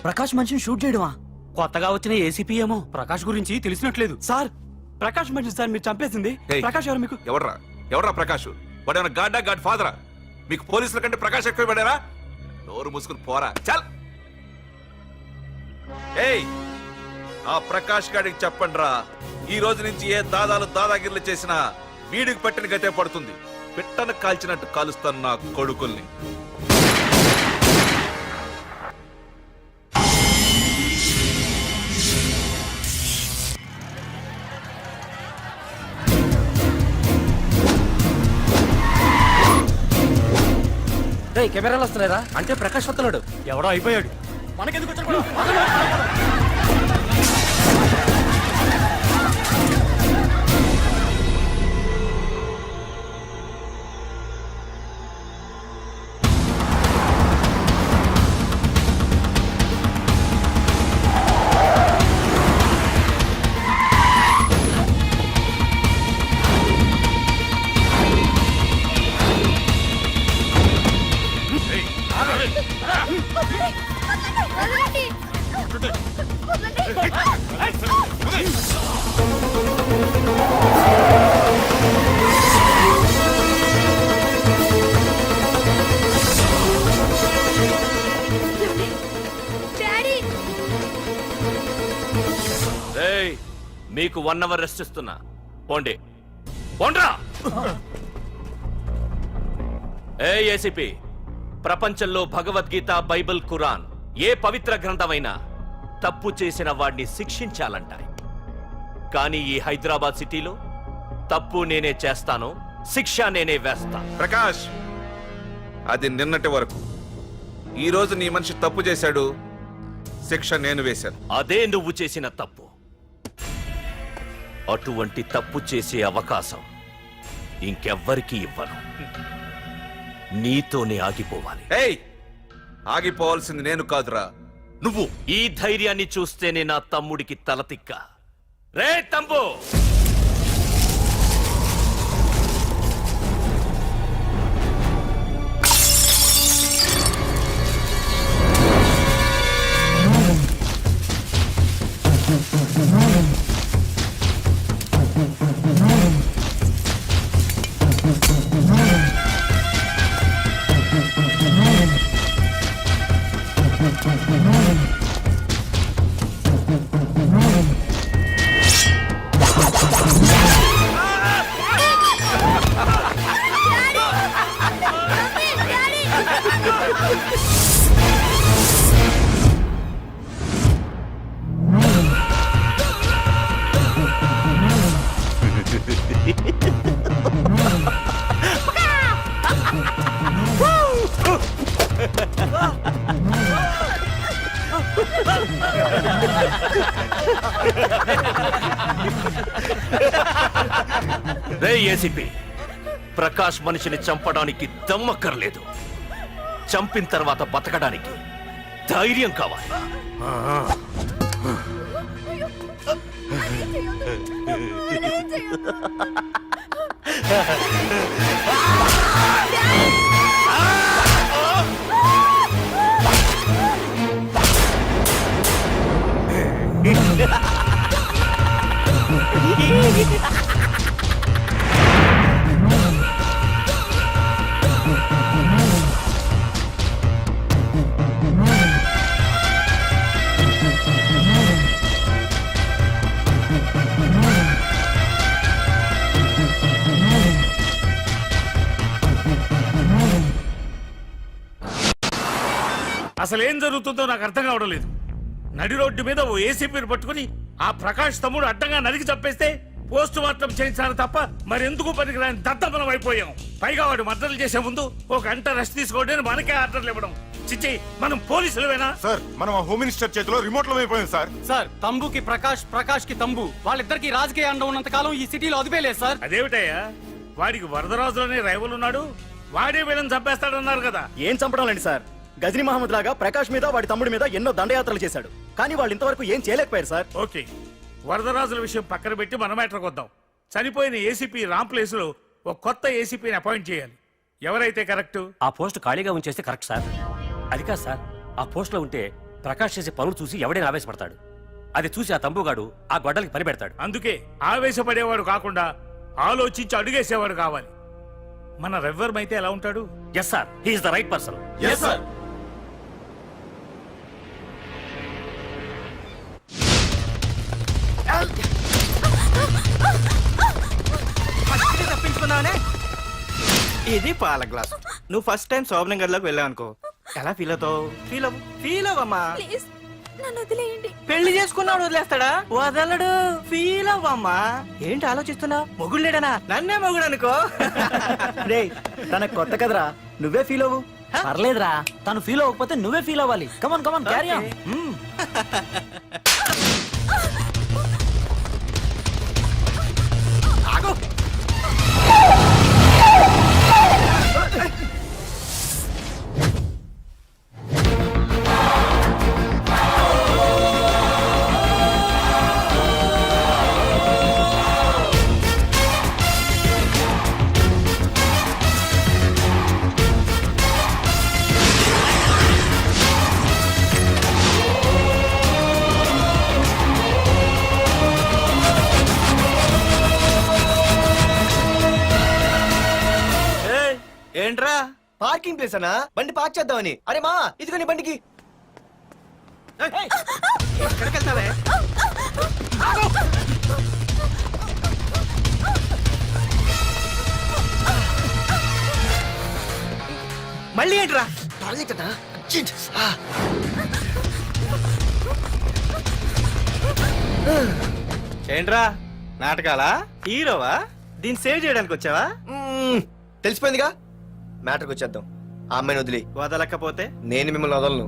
ప్రకాష్ మనిషిని షూట్ చేయడమా? కొత్తగా వచ్చిన ఏసీపీ ఏమో ప్రకాష్ గురించి తెలిసినట్లేదు. సార్ ప్రకాష్ మనిషి సార్ మీరు చంపేసింది. ఏయ్, ప్రకాష్ ఎవరు మీకు? ఎవడ్రా ప్రకాష్? వాడేమన్నా గాడ్డా గాడ్ ఫాదరా? మీకు పోలీసుల కంటే ప్రకాష్ ఎక్కువ పడారా? నోరు మూసుకుని పోరా చల్. ఏయ్, ఆ ప్రకాష్ గాడికి చెప్పండిరా, ఈ రోజు నుంచి ఏ దాదాగిర్లు చేసినా వీడికి పట్టిన గతే పడుతుంది. పిట్టను కాల్చినట్టు కాలుస్తాను నా కొడుకుల్ని. కెమెరాలు వస్తున్నారా? అంటే ప్రకాష్ వస్తున్నాడు. ఎవడో అయిపోయాడు. మనకెందుకు వచ్చాడు? మీకు 1 అవర్ రెస్ట్ ఇస్తున్నా. పోండి పోండ్రా. ఏసీపీ, ప్రపంచంలో భగవద్గీత, బైబిల్, ఖురాన్ ఏ పవిత్ర గ్రంథమైనా తప్పు చేసిన వాడిని శిక్షించాలంటాయి. కానీ ఈ హైదరాబాద్ సిటీలో తప్పు నేనే చేస్తాను, శిక్ష నేనే వేస్తా. ప్రకాష్, అది నిన్నటి వరకు. ఈ రోజు నీ మనిషి తప్పు చేశాడు, శిక్ష నేను వేశాను. అదే నువ్వు చేసిన తప్పు. అటువంటి తప్పు చేసే అవకాశం ఇంకెవ్వరికీ ఇవ్వను. నీతోనే ఆగిపోవాలి. ఆగిపోవాల్సింది నేను కాదురా, నువ్వు. ఈ ధైర్యాన్ని చూస్తేనే నా తమ్ముడికి తలతిక్క. రే తమ్ము, రే ఏసీపీ, ప్రకాష్ మనిషిని చంపడానికి దమ్మక్కర్లేదు, చంపిన తర్వాత బతకడానికి ధైర్యం కావాలి. అసలేం జరుగుతుందో నాకు అర్థం కావడం లేదు. నడి రోడ్డు మీద ఓ ఏసీపీని పట్టుకుని ఆ ప్రకాష్ తమ్ముడు అడ్డంగా నరికి చంపేస్తే పోస్ట్ మార్టం చేయించాలి తప్ప మరెందుకు పనికిరాని దద్దమనం అయిపోయాం. పైగా వాడు మర్డర్లు చేసే ముందు ఒక గంట రెస్ట్ తీసుకోవడానికి మనకే ఆర్డర్లు ఇవ్వడం. చిచ్చి, మనం పోలీసులవేనా? సార్, మనం ఆ హోమ్ మినిస్టర్ చేతిలో రిమోట్ లో అయిపోయాం సార్. సార్, తంబుకి ప్రకాష్, ప్రకాష్ కి తంబు, వాళ్ళిద్దరికి రాజకీయ అండ ఉన్నంత కాలం ఈ సిటీలో అదిపేలేదు సార్. అదేమిటయ్యా, వాడికి వరదరాజులోనే రైవల్ ఉన్నాడు, వాడే వీళ్ళని చంపేస్తాడన్నారు కదా. ఏం చంపడం సార్? గజనీ మహమ్మద్ లాగా ప్రకాష్ మీద వాడి తమ్ముడి మీద ఎన్నో దండయాత్రలు చేశాడు, కానీ వాళ్ళు ఇంతవరకు ఏం చేయలేకపోయారు సార్. ఓకే, వరదరాజుల విషయం పక్కన పెట్టి మన మ్యాటర్కి వద్దాం. చనిపోయిన ఏసీపీ రామ్ ప్లేస్ లో ఒక కొత్త ఏసీపీని అపాయింట్ చేయాలి. ఎవరైతే కరెక్ట్? ఆ పోస్ట్ ఖాళీగా ఉంచేస్తే కరెక్ట్ సార్. అది కాదు సార్, ఆ పోస్ట్ లో ఉంటే ప్రకాష్ చేసే పనులు చూసి ఎవడైనా ఆవేశపడతాడు. అది చూసి ఆ తంబుగాడు ఆ గొడ్డలకి పని పెడతాడు. అందుకే ఆవేశపడేవాడు కాకుండా ఆలోచించి అడుగేసేవాడు కావాలి. మన రెవ్వరమైతే ఎలా ఉంటాడు? Yes sir, he's the right person. తప్పించుకున్నావనే. ఇది పాల గ్లాస్. నువ్వు ఫస్ట్ టైం శోభనం గదిలోకి వెళ్ళావు అనుకో, ఎలా ఫీల్ అవుతావు? ఫీల్ అవ్వమ్మా. ప్లీజ్ నన్ను వదిలేయండి. పెళ్లి చేసుకున్నాడు వదిలేస్తాడా? వదలడు. ఫీల్ అవ్వమ్మా. ఏంటి ఆలోచిస్తున్నావు? మొగుడు లేడనా? నన్నే మొగుడు అనుకో. రే తనకు కొత్త కదరా, నువ్వే ఫీల్ అవ్వు. పర్లేదురా, తను ఫీల్ అవ్వకపోతే నువ్వే ఫీల్ అవ్వాలి. Come on come on carry on. ఏంట్రా పార్కింగ్ ప్లేస్ అనా? బండి పార్క్ చేద్దామని. అరే మా ఇదిగో నీ బండికి. ఎక్కడికి వెళ్తావే? మళ్ళీ ఏంట్రా? ఏంట్రా నాటకాలా? హీరోవా? దీన్ని సేవ్ చేయడానికి వచ్చావా? తెలిసిపోయిందిగా, మ్యాటర్కి వచ్చేద్దాం. ఆ అమ్మాయిని వదిలి. వదలకపోతే నేను మిమ్మల్ని వదలను.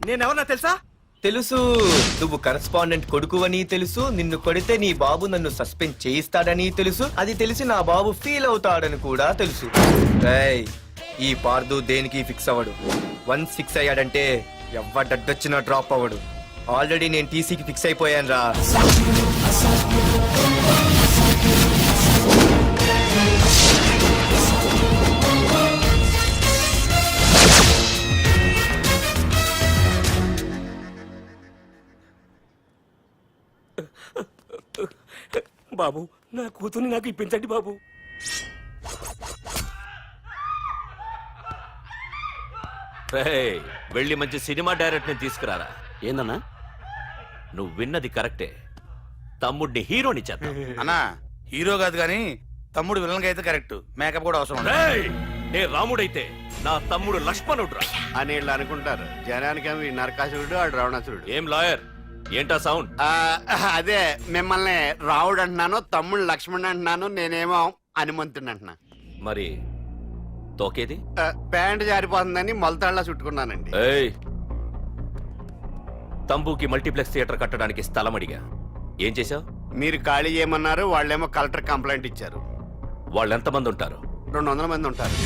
నేనెవరన్నా తెలుసా? తెలుసు. నువ్వు కరెస్పాండెంట్ కొడుకువని తెలుసు. నిన్ను కొడితే నీ బాబు నన్ను సస్పెండ్ చేయిస్తాడని తెలుసు. అది తెలిసి నా బాబు ఫీల్ అవుతాడని కూడా తెలుసు. రేయ్, ఈ పార్దు దేనికి ఫిక్స్ అవ్వడు. 1 ఫిక్స్ అయ్యాడంటే ఎవ్వడొచ్చినా డ్రాప్ అవ్వడు. ఆల్రెడీ నేను టీసీకి ఫిక్స్ అయిపోయాను రా. బాబు, నా కూతుర్ని నాకు ఇప్పించండి బాబు. రేయ్, వెళ్ళి మంచి సినిమా డైరెక్టర్ ని తీసుకురారా. ఏందన్నా? నువ్వు విన్నది కరెక్టే. తమ్ముడిని హీరోని చేద్దాం. అన్నా హీరో కాదు కానీ తమ్ముడు విలన్ అయితే కరెక్ట్. మేకప్ కూడా అవసరం ఉండదు. రేయ్, నే రాముడైతే నా తమ్ముడు లక్ష్మణుడురా అని వీళ్ళు అనుకుంటారు. జనానికేమో ఈ నరకాసురుడు ఆడు రావణాసురుడు. ఏం లాయర్, ఏంటా సౌండ్? అదే మిమ్మల్ని రావుడు అంటున్నాను, తమ్ముడు లక్ష్మణ్ అంటున్నాను, నేనేమో హనుమంతుడు అంటున్నా. మరి తోకేది? ప్యాంట్ జారిపోతుందని మొలతాళ్ళ చుట్టుకున్నానండి. ఏయ్, తంబుకి మల్టీప్లెక్స్ థియేటర్ కట్టడానికి స్థలం అడిగా. ఏం చేశావు? మీరు ఖాళీ చేయమన్నారు, వాళ్ళేమో కలెక్టర్ కంప్లైంట్ ఇచ్చారు. వాళ్ళు ఎంతమంది ఉంటారు? 200 మంది ఉంటారు.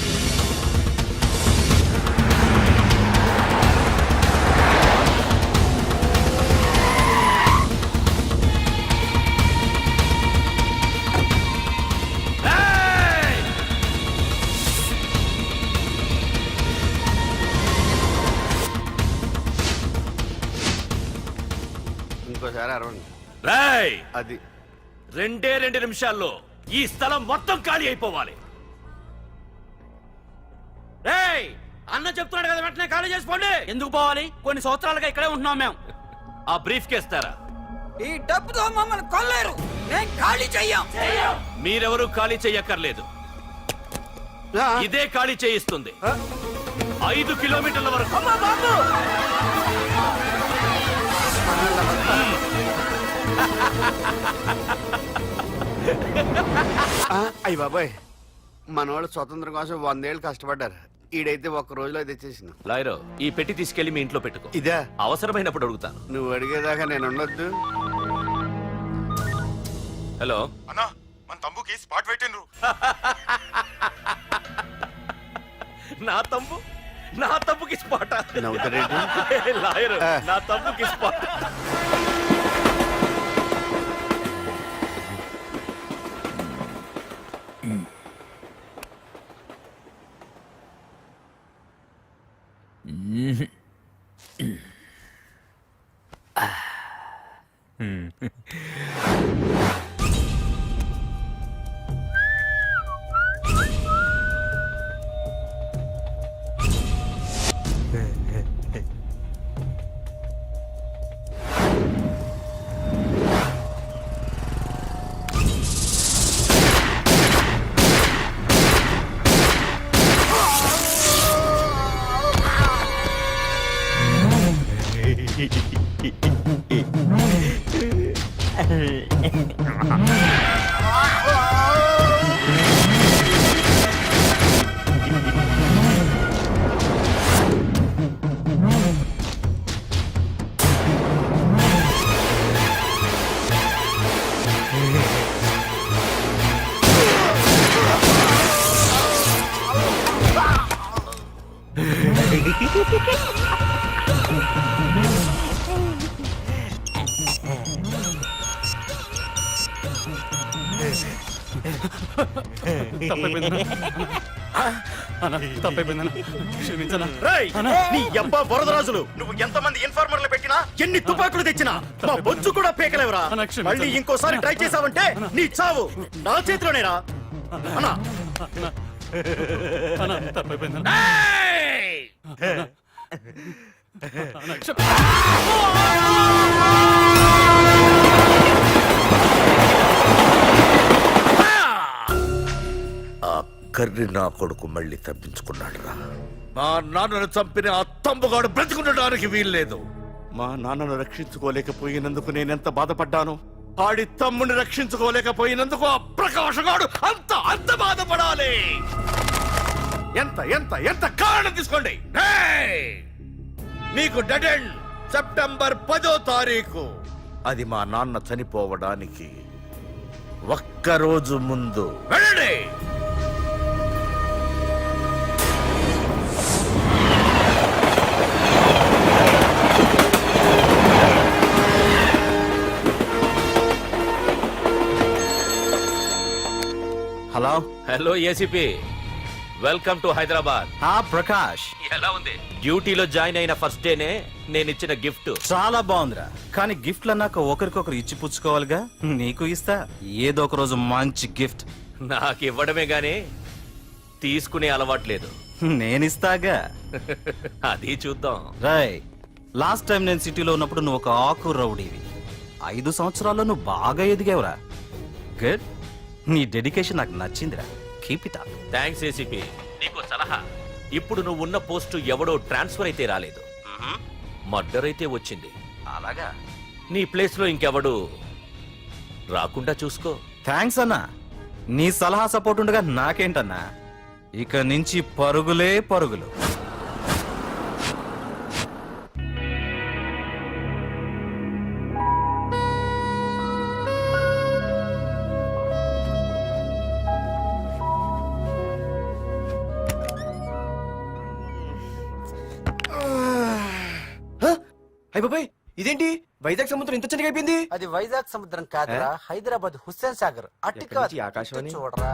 ఇంకోసారి అరవండి. రేయ్, అది 2 నిమిషాల్లో ఈ స్థలం మొత్తం ఖాళీ అయిపోవాలి. రేయ్, అన్న చెప్తున్నాడు కదా, వెంటనే ఖాళీ చేసుకోండి. ఎందుకు పోవాలి? కొన్ని సంవత్సరాలుగా ఇక్కడే ఉంటున్నాం మేము. ఆ బ్రీఫ్ కేస్తారా? ఈ డబ్బుతో మమ్మల్ని కొల్లేరు. నేను ఖాళీ చెయ్యం. మీరెవరూ ఖాళీ చెయ్యక్కర్లేదు. ఇదే ఖాళీ చేయిస్తుంది. 5 కిలోమీటర్ల వరకు. అయ్యి బాబాయ్, మన వాళ్ళు స్వతంత్రం కోసం 100 ఏళ్ళు కష్టపడ్డారు. ఈడైతే 1 రోజులో తెచ్చేసిన. లాయరు, ఈ పెట్టి తీసుకెళ్లి మీ ఇంట్లో పెట్టుకో. ఇదే అవసరమైనప్పుడు అడుగుతాను. నువ్వు అడిగేదాకా నేను ఉండొద్దు. హలో అన్నా, మన తమ్ముకి స్పాట్ పెట్టిండ్రు. నా తమ్ముకి స్పాట్. నవ్వుతారేంటి? లాయరు, నా తమ్ముకి స్పాట్. రేయ్, నీ యబ్బా వరదరాజులు నువ్వు ఎంతమంది ఇన్ఫార్మర్లు పెట్టినా ఎన్ని తుపాకులు తెచ్చినా మా బొచ్చు కూడా పేకలేవురా. మళ్ళీ ఇంకోసారి ట్రై చేసావంటే నీ చావు నా చేతిలోనేరా. అన్నా ఆ కర్రి నా కొడుకు మళ్ళీ తప్పించుకున్నాడు రా. మా నాన్నను చంపిన ఆ తంబుగాడు బ్రతికుండడానికి వీల్లేదు. మా నాన్నను రక్షించుకోలేకపోయినందుకు నేనెంత బాధపడ్డాను. ఆడి తమ్ముని రక్షించుకోలేకపోయినందుకు ఆ ప్రకాశగాడు అంత బాధపడాలి. ఎంత ఎంత ఎంత కారణం తీసుకోండి. ఏయ్! మీకు డెడ్ ఎండ్ సెప్టెంబర్ 10వ తారీఖు. అది మా నాన్న చనిపోవడానికి ఒక్కరోజు ముందు. వెళ్ళండి. Hello. Hello ACP, welcome to Hyderabad. Prakash ఎలా ఉంది? డ్యూటీలో జాయిన్ అయిన ఫస్ట్ డేనే నేను ఇచ్చిన గిఫ్ట్. చాలా బాగుందిరా, కానీ గిఫ్ట్లు అన్నాక ఒకరికొకరు ఇచ్చి పుచ్చుకోవాలిగా. నీకు ఇస్తా ఏదో ఒక రోజు మంచి గిఫ్ట్. నాకు ఇవ్వడమే గానీ తీసుకునే అలవాట్లేదు. నేనిస్తాగా. అది చూద్దాం. రాయ్, లాస్ట్ టైం నేను సిటీలో ఉన్నప్పుడు నువ్వు ఒక ఆకు రౌడీవి. 5 సంవత్సరాల్లో నువ్వు బాగా ఎదిగావురా. గుడ్. నీ డెడికేషన్ నాకు నచ్చిందిరా. Keep it up. Thanks ACP. నీకు సలహా, ఇప్పుడు నువ్వు ఉన్న పోస్టు ఎవడో ట్రాన్స్ఫర్ అయితే రాలేదు, మర్డర్ అయితే వచ్చింది. అలాగా? నీ ప్లేస్ లో ఇంకెవడు రాకుండా చూసుకో. థ్యాంక్స్ అన్నా. నీ సలహా సపోర్ట్ ఉండగా నాకేంటన్నా. ఇక నుంచి పరుగులే పరుగులు. అయిపోయి ఇదేంటి వైజాగ్ సముద్రం ఇంత చిన్నగా అయిపోయింది? అది వైజాగ్ సముద్రం కాదురా, హైదరాబాద్ హుస్సేన్ సాగర్. ఎక్కడి నుంచి ఆకాశవాణి? చూడరా.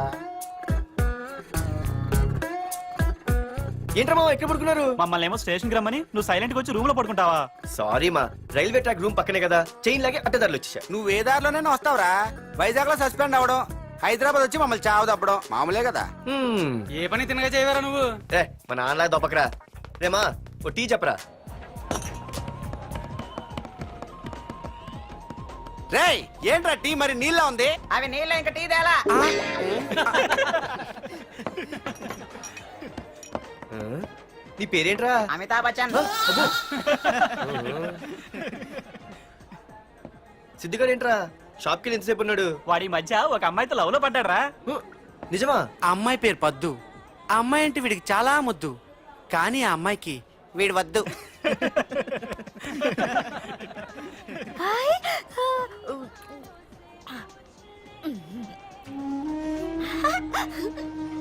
ఏంట్రా మామ ఎక్కడ పడుకున్నారు? మమ్మల్ని ఏమో స్టేషన్ కి రమ్మని నువ్వు సైలెంట్ గా వచ్చి రూమ్ లో పడుకుంటావా? సారీ మా, రైల్వే ట్రాక్ రూమ్ పక్కనే కదా, చైన్ లాగే అడ్డదారులు వచ్చేసా. నువ్వు ఏ దారిలోనే వస్తావురా. వైజాగ్ లో సస్పెండ్ అవడం, హైదరాబాద్ వచ్చి మమ్మల్ని చావు తప్పడం మామూలే కదా. ఏ పని తినగా చేయవరా నువ్వు? మా నాన్నలా దొప్పకరా. రేమా ఓ టీ చెప్పరా. రేయ్, ఏంట్రా టీ మరి నీళ్ళ ఉంది? అవి నీళ్ళు ఇంకా టీ తేలా. నీ పేరేంట్రా? అమితాబ్ బచ్చన్. సిద్ధిగాడు ఏంట్రా షాప్ కి ఎంతసేపు ఉన్నాడు? వాడి మధ్య ఒక అమ్మాయితో లవ్ లో పడ్డాడ్రా. నిజమా? ఆ అమ్మాయి పేరు పద్దు. ఆ అమ్మాయి అంటే వీడికి చాలా ముద్దు, కానీ ఆ అమ్మాయికి వీడు వద్దు. హాయ్.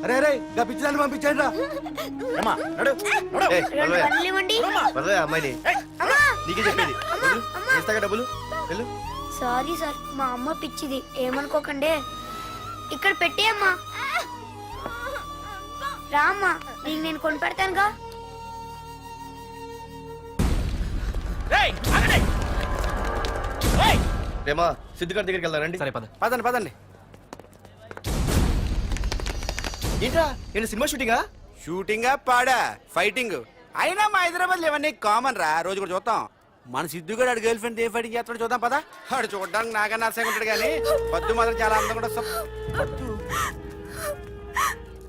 అరే రే, గా పిచ్చిదాన్ని పంపించండి రా. ఏయ్, వదలవే. వదలవే అమ్మాయిని. నీకే చెప్పేది. వదలు. ఇస్తాగా డబ్బులు. వెళ్ళు. సారీ సార్, మా అమ్మ పిచ్చిది, ఏమనుకోకండి. ఇక్కడ పెట్టేయమ్మా. రామ్మా, నీకు నేను కొని పెడతానుగా. రేమా సిద్ధిగాడి దగ్గరికి వెళ్దానండి. సరే పద. పదండి పదండి. ఏంట్రా ఏంటి సినిమా షూటింగా? షూటింగా పాడా ఫైటింగ్ అయినా మా హైదరాబాద్ ఇవన్నీ కామన్ రా, రోజు కూడా చూద్దాం. మన సిద్ధు గారు ఆడు గర్ల్ ఫ్రెండ్ ఏ ఫైటింగ్ చేస్తాడో చూద్దాం పదా. ఆడు చూడడానికి నాకన్నా అసహ్యంగా ఉంటాడు కానీ పద్దు మాత్రం చాలా అందంగా పద్దు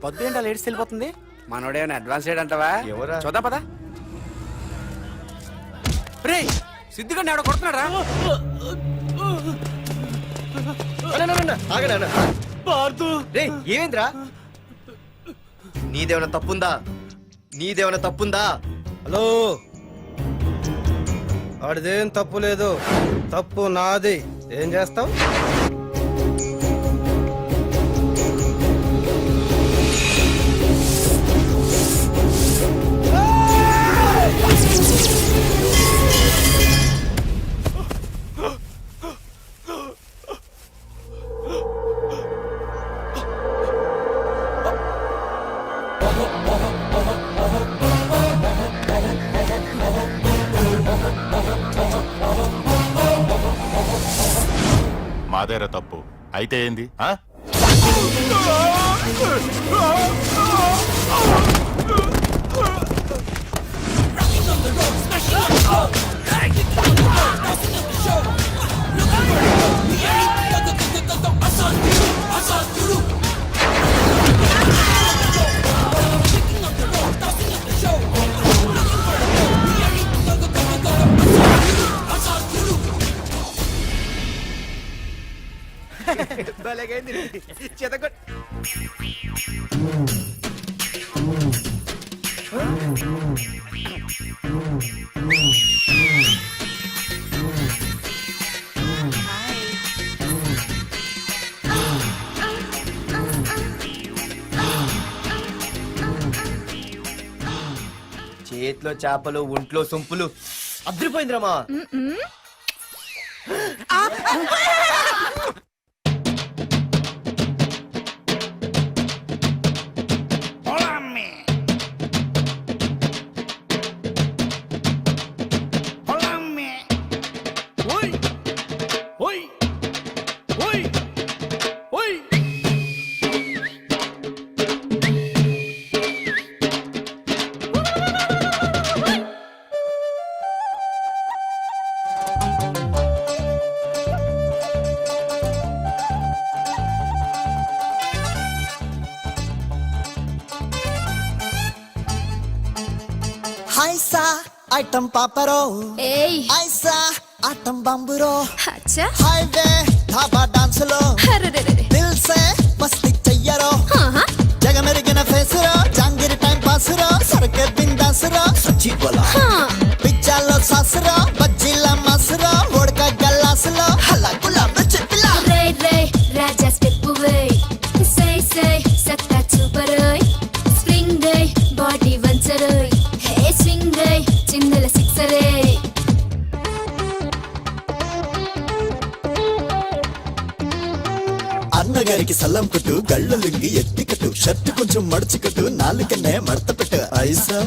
పద్దు ఏంటి అలా ఏడ్స్ వెళ్ళిపోతుంది? మనోడేమైనా అడ్వాన్స్ అంటావా? ఎవరా? చూద్దాం పదా. రే, సిద్ధు గారిని ఎవడో కొడుతున్నాడు రా. ఆగనా రే, ఏమైందిరా? నీదేమైనా తప్పుందా? నీదేమైనా తప్పుందా? హలో, ఆడిదేం తప్పు లేదు, తప్పు నాది. ఏం చేస్తావు? చేసారా తప్పు అయితే ఏంది ఆ? భలేగైంది చితకొట్ చేతిలో చేపలు ఒంట్లో సొంపులు అద్రిపోయిందిరామా. హైసా ఐటం పాపరో ఏయ్ ఐసా ఆటం బంబురో అచ్చా హైవే ధాబా డాన్స్ లో అరెరెరెరె. దిల్ సే మస్తి చెయ్యరో ఆహా. జగమెరిగిన ఫేస్ రో జాంగిరి టైం పాస్ రో సరకే బిందాస్ రో సచ్చి బోలా హా. పిజ్జాలో సాస్ రో బజ్జీల మాస్ రో ఉడక గల్లాస్ లో హల్లా గులాబ్ చెప్పిలా రే రే రాజా స్టెప్ వేయ్ సై సై సత్తా చూపరోయ్ స్ప్రింగ్ డే బాడీ వంచరోయ్ హే స్వింగ్ డే చిందల సిక్సరే అన్నగారికి సల్లం కొట్టు గళ్ళ లుంగి ఎత్తికట్టు షర్ట్ కొంచెం మడుచుకట్టు నాలుకనే మడత పెట్టు ఐసా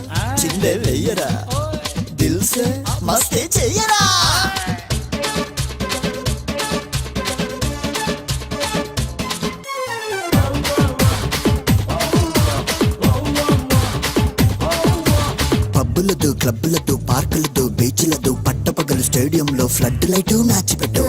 చిందే వెయ్యరా దిల్ సే మస్తే చెయ్యరా. పబ్బులతో క్లబ్బులతో పార్కులతో బీచ్లతో పట్టపగలు స్టేడియంలో ఫ్లడ్ లైట్ మ్యాచ్ పెట్టు